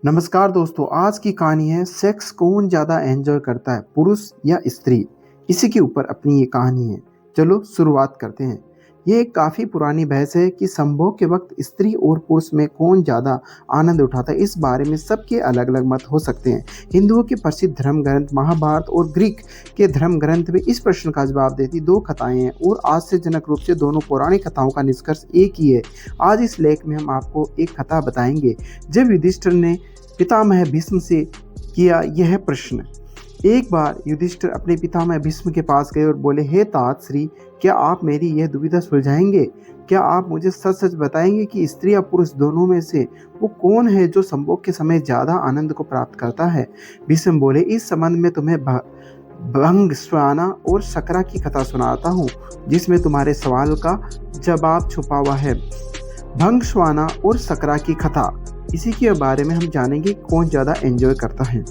नमस्कार दोस्तों, आज की कहानी है सेक्स कौन ज़्यादा एंजॉय करता है, पुरुष या स्त्री। इसी के ऊपर अपनी ये कहानी है। चलो शुरुआत करते हैं। ये एक काफ़ी पुरानी बहस है कि संभोग के वक्त स्त्री और पुरुष में कौन ज़्यादा आनंद उठाता है। इस बारे में सबके अलग अलग मत हो सकते हैं। हिंदुओं के प्रसिद्ध धर्म ग्रंथ महाभारत और ग्रीक के धर्म ग्रंथ में इस प्रश्न का जवाब देती दो कथाएं हैं और आश्चर्यजनक रूप से दोनों पौराणिक कथाओं का निष्कर्ष एक ही है। आज इस लेख में हम आपको एक कथा बताएंगे। जब युधिष्ठिर ने पितामह भीष्म से किया यह प्रश्न। एक बार युधिष्ठिर अपने पितामह भीष्म के पास गए और बोले, हे तात श्री, क्या आप मेरी यह दुविधा सुलझाएंगे? क्या आप मुझे सच सच बताएंगे कि स्त्री या पुरुष दोनों में से वो कौन है जो संभोग के समय ज्यादा आनंद को प्राप्त करता है? भीष्म बोले, इस संबंध में तुम्हें भंगस्वाना और शकरा की कथा सुनाता हूँ, जिसमें तुम्हारे सवाल का जवाब छुपा हुआ है। भंगस्वाना और शकरा की कथा, इसी के बारे में हम जानेंगे कौन ज़्यादा एंजॉय करता है।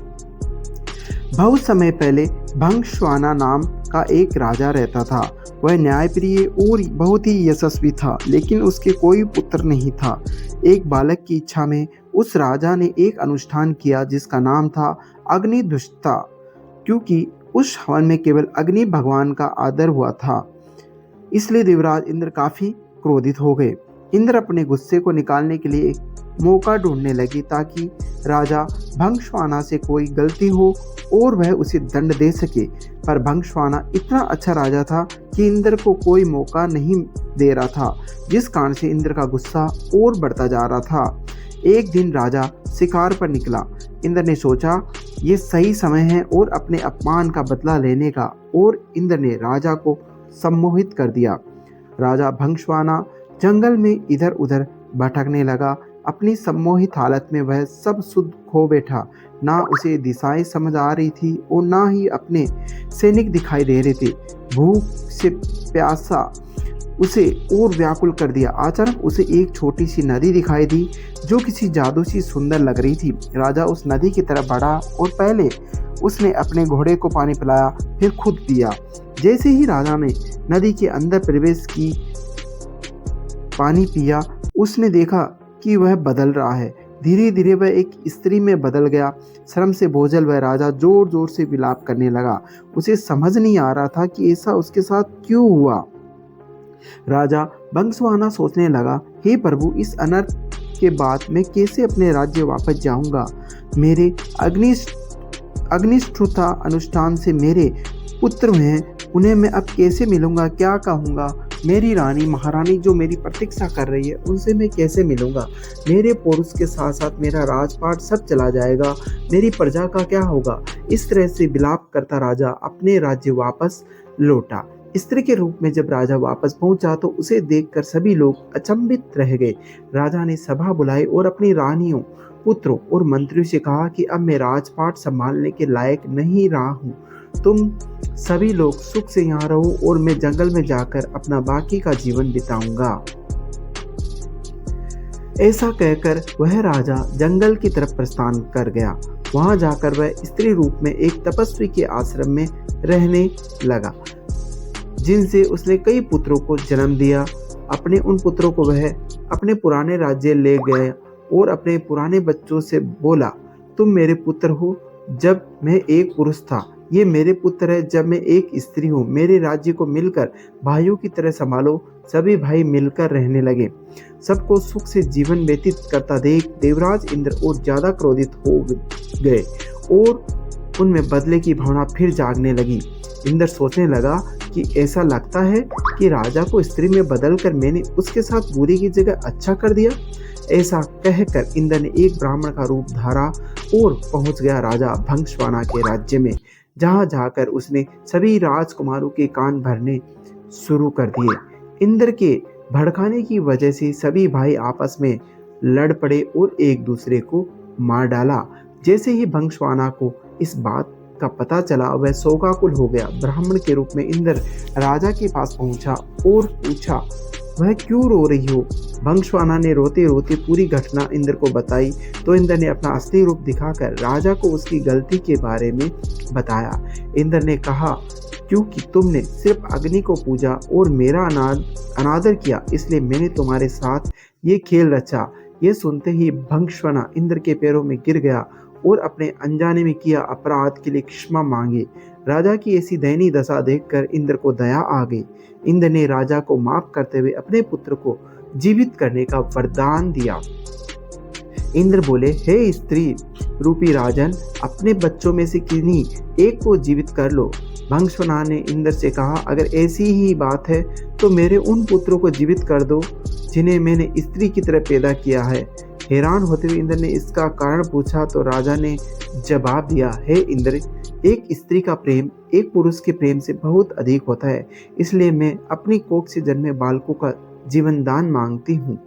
बहुत समय पहले भंगस्वाना नाम का एक राजा रहता था। वह न्यायप्रिय और बहुत ही यशस्वी था, लेकिन उसके कोई पुत्र नहीं था। एक बालक की इच्छा में उस राजा ने एक अनुष्ठान किया जिसका नाम था अग्निदुष्टता, क्योंकि उस हवन में केवल अग्नि भगवान का आदर हुआ था। इसलिए देवराज इंद्र काफी क्रोधित हो गए। इंद्र अपने गुस्से को निकालने के लिए मौका ढूंढने लगी ताकि राजा भंगस्वाना से कोई गलती हो और वह उसे दंड दे सके। पर भंगस्वाना इतना अच्छा राजा था कि इंद्र को कोई मौका नहीं दे रहा था, जिस कारण से इंद्र का गुस्सा और बढ़ता जा रहा था। एक दिन राजा शिकार पर निकला। इंद्र ने सोचा ये सही समय है और अपने अपमान का बदला लेने का, और इंद्र ने राजा को सम्मोहित कर दिया। राजा भंगस्वाना जंगल में इधर उधर भटकने लगा। अपनी सम्मोहित हालत में वह सब सुध खो बैठा। ना उसे दिशाएं समझ आ रही थी और ना ही अपने सैनिक दिखाई दे रहे थे। भूख से प्यासा उसे और व्याकुल कर दिया। अचानक उसे एक छोटी सी नदी दिखाई दी जो किसी जादू सी सुंदर लग रही थी। राजा उस नदी की तरफ बढ़ा और पहले उसने अपने घोड़े को पानी पिलाया, फिर खुद पिया। जैसे ही राजा ने नदी के अंदर प्रवेश की पानी पिया, उसने देखा कि वह बदल रहा है। धीरे धीरे वह एक स्त्री में बदल गया। श्रम से बोझल वह राजा जोर जोर से विलाप करने लगा। उसे समझ नहीं आ रहा था कि ऐसा उसके साथ क्यों हुआ। राजा भंगस्वाना सोचने लगा, हे प्रभु, इस अनर्थ के बाद मैं कैसे अपने राज्य वापस जाऊंगा? मेरे अग्निष्ठुता अनुष्ठान से मेरे पुत्र हैं, उन्हें मैं अब कैसे मिलूंगा? क्या कहूँगा? मेरी रानी महारानी जो मेरी प्रतीक्षा कर रही है, उनसे मैं कैसे मिलूंगा? मेरे पुरुष के साथ साथ मेरा राजपाट सब चला जाएगा। मेरी प्रजा का क्या होगा? इस तरह से विलाप करता राजा अपने राज्य वापस लौटा। स्त्री के रूप में जब राजा वापस पहुंचा तो उसे देखकर सभी लोग अचंभित रह गए। राजा ने सभा बुलाई और अपनी रानियों, पुत्रों और मंत्रियों से कहा कि अब मैं राजपाट संभालने के लायक नहीं रहा हूँ। तुम सभी लोग सुख से यहाँ रहो और मैं जंगल में जाकर अपना बाकी का जीवन बिताऊंगा। ऐसा कहकर वह राजा जंगल की तरफ प्रस्थान कर गया। वहां जाकर वह स्त्री रूप में एक तपस्वी के आश्रम में रहने लगा, जिनसे उसने कई पुत्रों को जन्म दिया। अपने उन पुत्रों को वह अपने पुराने राज्य ले गया और अपने पुराने बच्चों से बोला, तुम मेरे पुत्र हो जब मैं एक पुरुष था, ये मेरे पुत्र है जब मैं एक स्त्री हूँ। मेरे राज्य को मिलकर भाइयों की तरह संभालो। सभी भाई मिलकर रहने लगे। सबको सुख से जीवन व्यतीत करता देख देवराज इंद्र और ज्यादा क्रोधित हो गए और उनमें बदले की भावना फिर जागने लगी। इंद्र सोचने लगा कि ऐसा लगता है कि राजा को स्त्री में बदलकर मैंने उसके साथ बुरी की जगह अच्छा कर दिया। ऐसा कहकर इंद्र ने एक ब्राह्मण का रूप धारा और पहुंच गया राजा भंगस्वाना के राज्य में। जहां जाकर उसने सभी राजकुमारों के कान भरने शुरू कर दिए। इंद्र के भड़काने की वजह से सभी भाई आपस में लड़ पड़े और एक दूसरे को मार डाला। जैसे ही भंगस्वाना को इस बात का पता चला, वह शोकाकुल हो गया। ब्राह्मण के रूप में इंद्र राजा के पास पहुंचा और पूछा, वह क्यों रो रही हो? भंगस्वाना ने रोते रोते पूरी घटना इंद्र को बताई तो इंद्र ने अपना असली रूप दिखाकर राजा को उसकी गलती के बारे में बताया। इंद्र ने कहा, क्योंकि तुमने सिर्फ अग्नि को पूजा और मेरा अनादर किया, इसलिए मैंने तुम्हारे साथ ये खेल रचा। ये सुनते ही भंगश्वना इंद्र के पैरों में गिर गया और अपने अनजाने में किया अपराध के लिए क्षमा मांगी। राजा की ऐसी दयनीय दशा देखकर इंद्र को दया आ गई। इंद्र ने राजा को माफ करते हुए अपने पुत्र को जीवित करने का वरदान दिया। इंद्र बोले, हे स्त्री रूपी राजन, अपने बच्चों में से किन्हीं एक को जीवित कर लो। भंगश्वना ने इंद्र से कहा, अगर ऐसी ही बात है तो मेरे उन पुत्रों को जीवित कर दो जिन्हें मैंने स्त्री की तरह पैदा किया है। हैरान होते हुए इंद्र ने इसका कारण पूछा तो राजा ने जवाब दिया, हे इंद्र, एक स्त्री का प्रेम एक पुरुष के प्रेम से बहुत अधिक होता है, इसलिए मैं अपनी कोख से जन्मे बालकों का जीवन दान मांगती हूँ।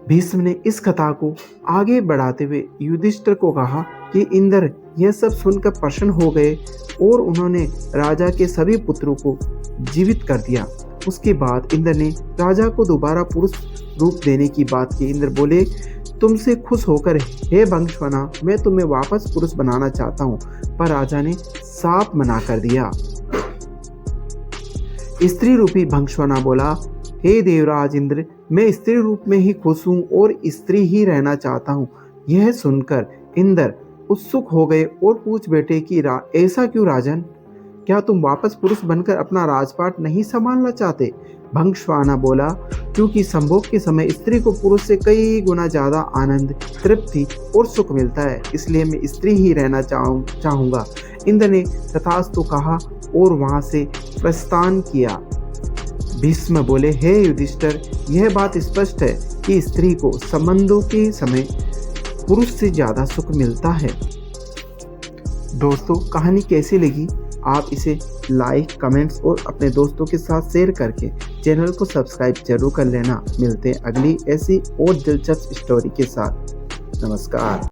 भीष्म ने इस कथा को आगे बढ़ाते हुए युधिष्ठिर को कहा कि इंद्र यह सब सुनकर प्रसन्न हो गए और उन्होंने राजा के सभी पुत्रों को जीवित कर दिया। उसके बाद इंद्र ने राजा को दोबारा पुरुष रूप देने की बात की। इंद्र बोले, तुमसे खुश होकर हे भंगश्वना, मैं तुम्हें वापस पुरुष बनाना चाहता हूँ, पर राजा ने साफ मना कर दिया। स्त्री रूपी भंगश्वना बोला, हे देवराज इंद्र, मैं स्त्री रूप में ही खुश हूँ और स्त्री ही रहना चाहता हूँ। यह सुनकर इंद्र उत्सुक हो गए और पूछ बैठे कि ऐसा क्यों राजन? क्या तुम वापस पुरुष बनकर अपना राजपाट नहीं संभालना चाहते? भंगश्वाना बोला, क्योंकि संभोग के समय स्त्री को पुरुष से कई गुना ज्यादा आनंद, तृप्ति और सुख मिलता है, इसलिए मैं स्त्री ही रहना चाहूँगा। इंद्र ने तथास्तु कहा और वहां से प्रस्थान किया। भीष्म बोले, हे युधिष्ठिर, यह बात स्पष्ट है कि स्त्री को संबंधों के समय पुरुष से ज्यादा सुख मिलता है। दोस्तों, कहानी कैसी लगी? आप इसे लाइक, कमेंट्स और अपने दोस्तों के साथ शेयर करके चैनल को सब्सक्राइब जरूर कर लेना। मिलते हैं अगली ऐसी और दिलचस्प स्टोरी के साथ। नमस्कार।